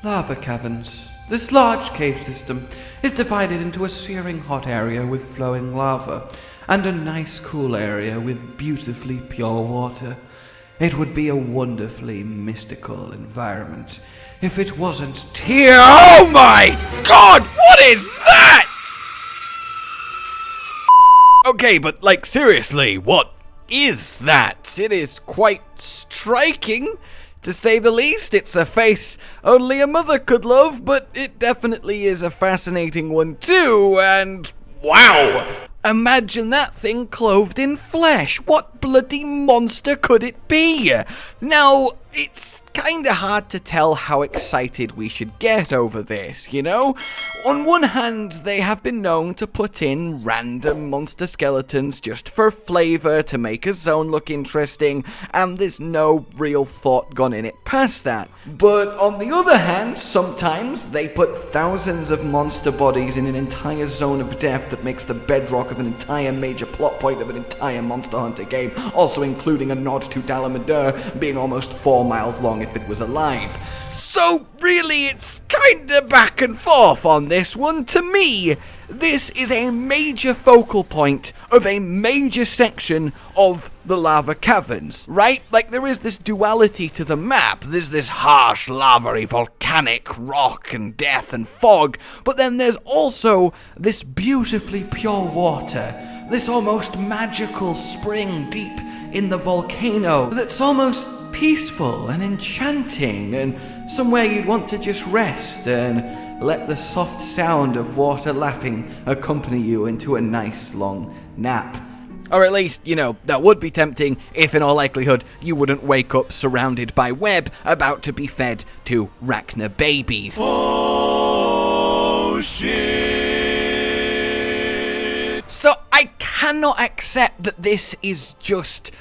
Lava caverns. This large cave system is divided into a searing hot area with flowing lava, and a nice cool area with beautifully pure water. It would be a wonderfully mystical environment if it wasn't tear. Oh my god, what is that? Okay, but like seriously, what is that? It is quite striking, to say the least. It's a face only a mother could love, but it definitely is a fascinating one too, and wow! Imagine that thing clothed in flesh. What bloody monster could it be? Now, it's kinda hard to tell how excited we should get over this, you know? On one hand, they have been known to put in random monster skeletons just for flavor, to make a zone look interesting, and there's no real thought gone in it past that. But on the other hand, sometimes they put thousands of monster bodies in an entire zone of death that makes the bedrock of an entire major plot point of an entire Monster Hunter game, also including a nod to Dalamadur being almost 4 miles long if it was alive. So really, it's kinda back and forth on this one. To me, this is a major focal point of a major section of the lava caverns, right? Like, there is this duality to the map. There's this harsh, lava-y, volcanic rock and death and fog, but then there's also this beautifully pure water, this almost magical spring deep in the volcano that's almost peaceful and enchanting, and somewhere you'd want to just rest and let the soft sound of water lapping accompany you into a nice long nap. Or at least, you know, that would be tempting if in all likelihood you wouldn't wake up surrounded by web about to be fed to Rakna babies. Oh shit! So I cannot accept that this is just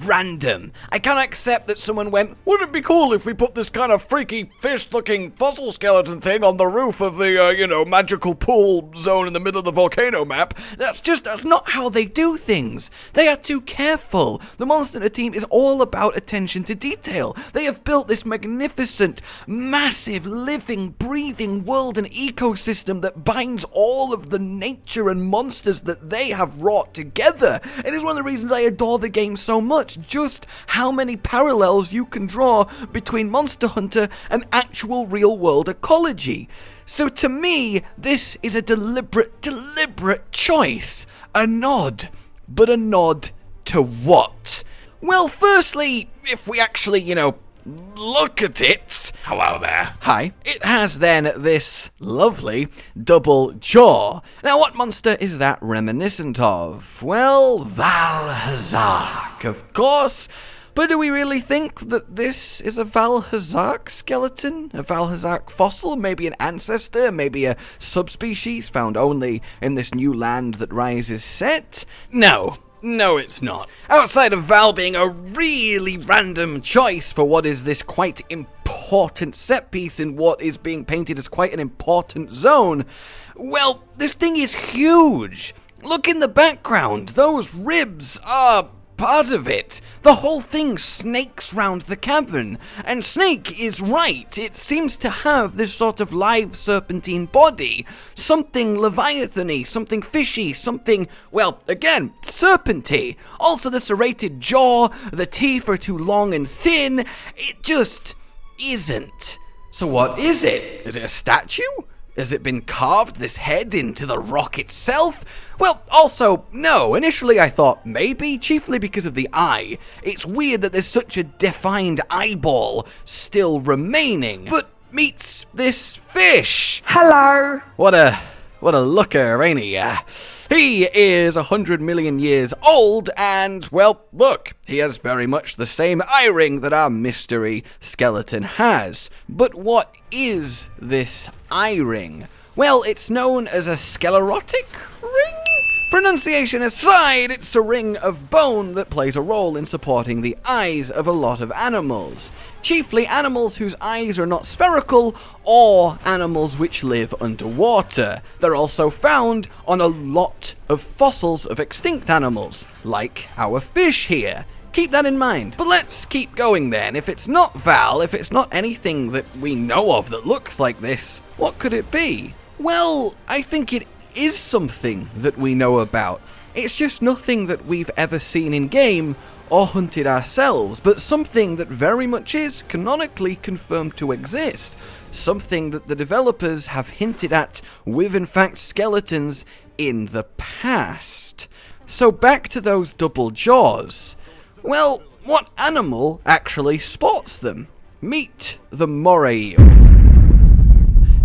random. I can't accept that someone went, wouldn't it be cool if we put this kind of freaky fish-looking fossil skeleton thing on the roof of the, magical pool zone in the middle of the volcano map? That's not how they do things. They are too careful. The Monster Hunter team is all about attention to detail. They have built this magnificent, massive, living, breathing world and ecosystem that binds all of the nature and monsters that they have wrought together. It is one of the reasons I adore the game so much. Just how many parallels you can draw between Monster Hunter and actual real-world ecology. So to me, this is a deliberate choice. A nod. But a nod to what? Well, firstly, if we actually, look at it. Hello there. Hi. It has then this lovely double jaw. Now, what monster is that reminiscent of? Well, Valhazak, of course. But do we really think that this is a Valhazak skeleton? A Valhazak fossil? Maybe an ancestor? Maybe a subspecies found only in this new land that Rise is set? No, it's not. Outside of Val being a really random choice for what is this quite important set piece in what is being painted as quite an important zone, well, this thing is huge. Look in the background. Those ribs are part of it. The whole thing snakes round the cavern, and Snake is right. It seems to have this sort of live serpentine body, something leviathan-y, something fishy, something, well, again, serpenty. Also the serrated jaw, the teeth are too long and thin. It just isn't. So what is it? Is it a statue? Has it been carved, this head, into the rock itself? Well, also, no. Initially I thought maybe, chiefly because of the eye. It's weird that there's such a defined eyeball still remaining. But meets this fish. Hello. What a looker, ain't he? He is 100 million years old, and, well, look, he has very much the same eye ring that our mystery skeleton has. But what is this eye ring? Well, it's known as a sclerotic ring? Pronunciation aside, it's a ring of bone that plays a role in supporting the eyes of a lot of animals. Chiefly animals whose eyes are not spherical, or animals which live underwater. They're also found on a lot of fossils of extinct animals, like our fish here. keep that in mind. But let's keep going then. If it's not Val, if it's not anything that we know of that looks like this, what could it be? Well, I think it is something that we know about. It's just nothing that we've ever seen in game or hunted ourselves, but something that very much is canonically confirmed to exist. Something that the developers have hinted at with, in fact, skeletons in the past. So back to those double jaws. Well, what animal actually sports them? Meet the moray eel,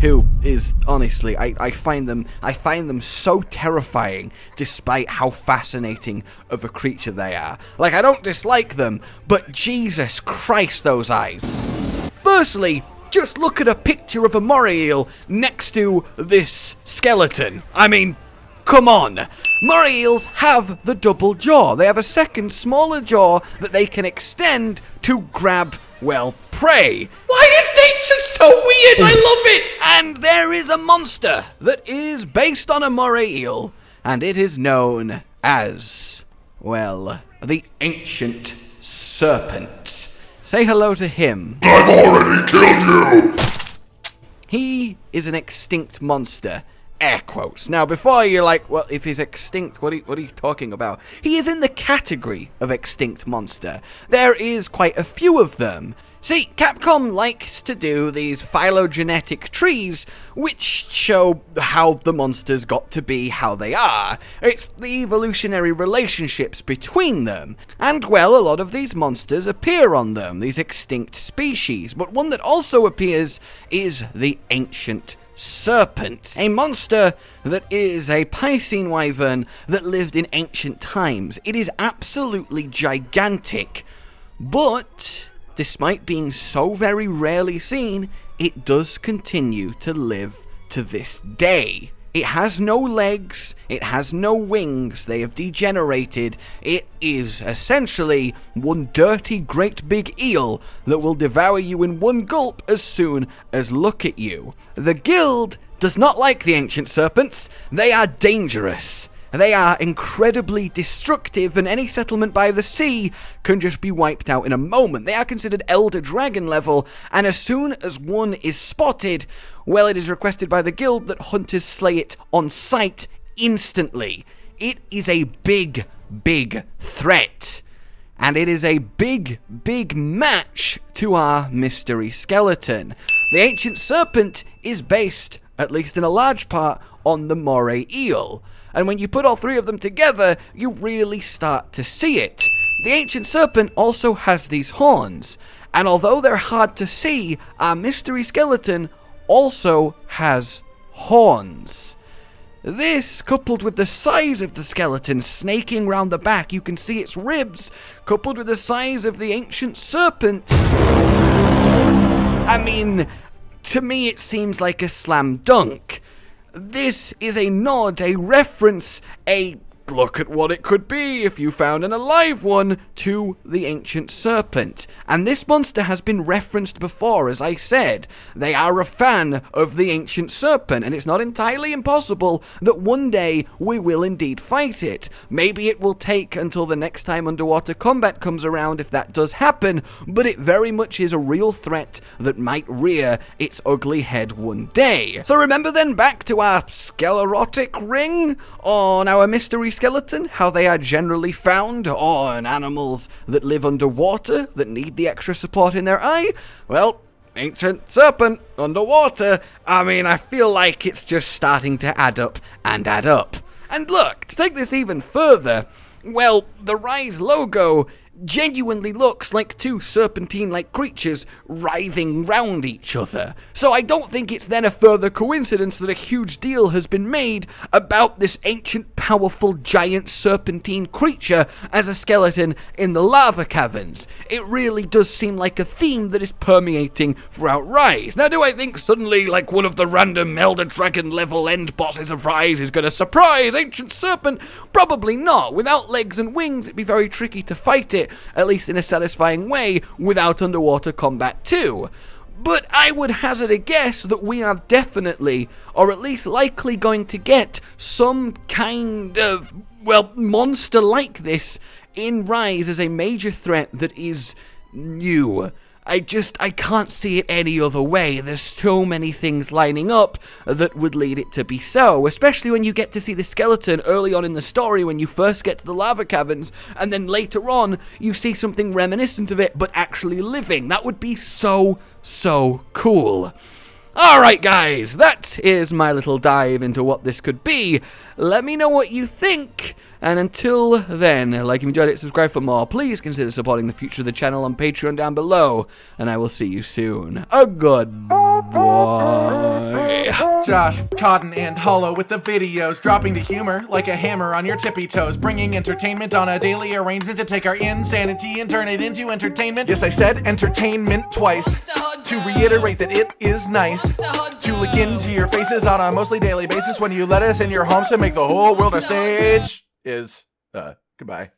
who is, honestly, I find them so terrifying despite how fascinating of a creature they are. Like, I don't dislike them, but Jesus Christ, those eyes. Firstly, just look at a picture of a moray eel next to this skeleton. I mean, come on. Moray eels have the double jaw. They have a second, smaller jaw that they can extend to grab, well, prey. Why is nature so weird? I love it! And there is a monster that is based on a moray eel, and it is known as, well, the Ancient Serpent. Say hello to him. I've already killed you! He is an extinct monster. Air quotes. Now, before you're like, well, if he's extinct, what are you talking about? He is in the category of extinct monster. There is quite a few of them. See, Capcom likes to do these phylogenetic trees, which show how the monsters got to be how they are. It's the evolutionary relationships between them. And, well, a lot of these monsters appear on them, these extinct species. But one that also appears is the Ancient Serpent, a monster that is a Piscine wyvern that lived in ancient times. It is absolutely gigantic, but despite being so very rarely seen, it does continue to live to this day. It has no legs, it has no wings, they have degenerated. It is essentially one dirty great big eel that will devour you in one gulp as soon as look at you. The guild does not like the Ancient Serpents. They are dangerous. They are incredibly destructive, and any settlement by the sea can just be wiped out in a moment. They are considered Elder Dragon level, and as soon as one is spotted, well, it is requested by the guild that hunters slay it on sight instantly. It is a big, big threat. And it is a big, big match to our mystery skeleton. The Ancient Serpent is based, at least in a large part, on the moray eel. And when you put all three of them together, you really start to see it. The Ancient Serpent also has these horns, and although they're hard to see, our mystery skeleton also has horns. This, coupled with the size of the skeleton snaking round the back, you can see its ribs, coupled with the size of the Ancient Serpent. I mean, to me it seems like a slam dunk. This is a nod, a reference, a look at what it could be if you found an alive one to the Ancient Serpent. And this monster has been referenced before, as I said. They are a fan of the Ancient Serpent, and it's not entirely impossible that one day we will indeed fight it. Maybe it will take until the next time underwater combat comes around if that does happen, but it very much is a real threat that might rear its ugly head one day. So remember then, back to our sclerotic ring on our mystery skeleton, how they are generally found on animals that live underwater that need the extra support in their eye. Well, Ancient Serpent underwater. I mean, I feel like it's just starting to add up and add up. And look, to take this even further, well, the Rise logo genuinely looks like two serpentine-like creatures writhing round each other. So I don't think it's then a further coincidence that a huge deal has been made about this ancient, powerful, giant serpentine creature as a skeleton in the lava caverns. It really does seem like a theme that is permeating throughout Rise. Now, do I think suddenly, like, one of the random Elder Dragon level end bosses of Rise is going to surprise Ancient Serpent? Probably not. Without legs and wings, it'd be very tricky to fight it, at least in a satisfying way, without underwater combat too. But I would hazard a guess that we are definitely, or at least likely, going to get some kind of, well, monster like this in Rise as a major threat that is new. I can't see it any other way. There's so many things lining up that would lead it to be so, especially when you get to see the skeleton early on in the story when you first get to the lava caverns, and then later on you see something reminiscent of it but actually living. That would be so cool. Alright guys, that is my little dive into what this could be. Let me know what you think. And until then, like if you enjoyed it, subscribe for more. Please consider supporting the future of the channel on Patreon down below. And I will see you soon. A goodbye. Josh, Cotton, and Hollow with the videos, dropping the humor like a hammer on your tippy toes, bringing entertainment on a daily arrangement to take our insanity and turn it into entertainment. Yes, I said entertainment twice, to reiterate that it is nice to look into your faces on a mostly daily basis when you let us in your homes to make the whole world a stage. Goodbye.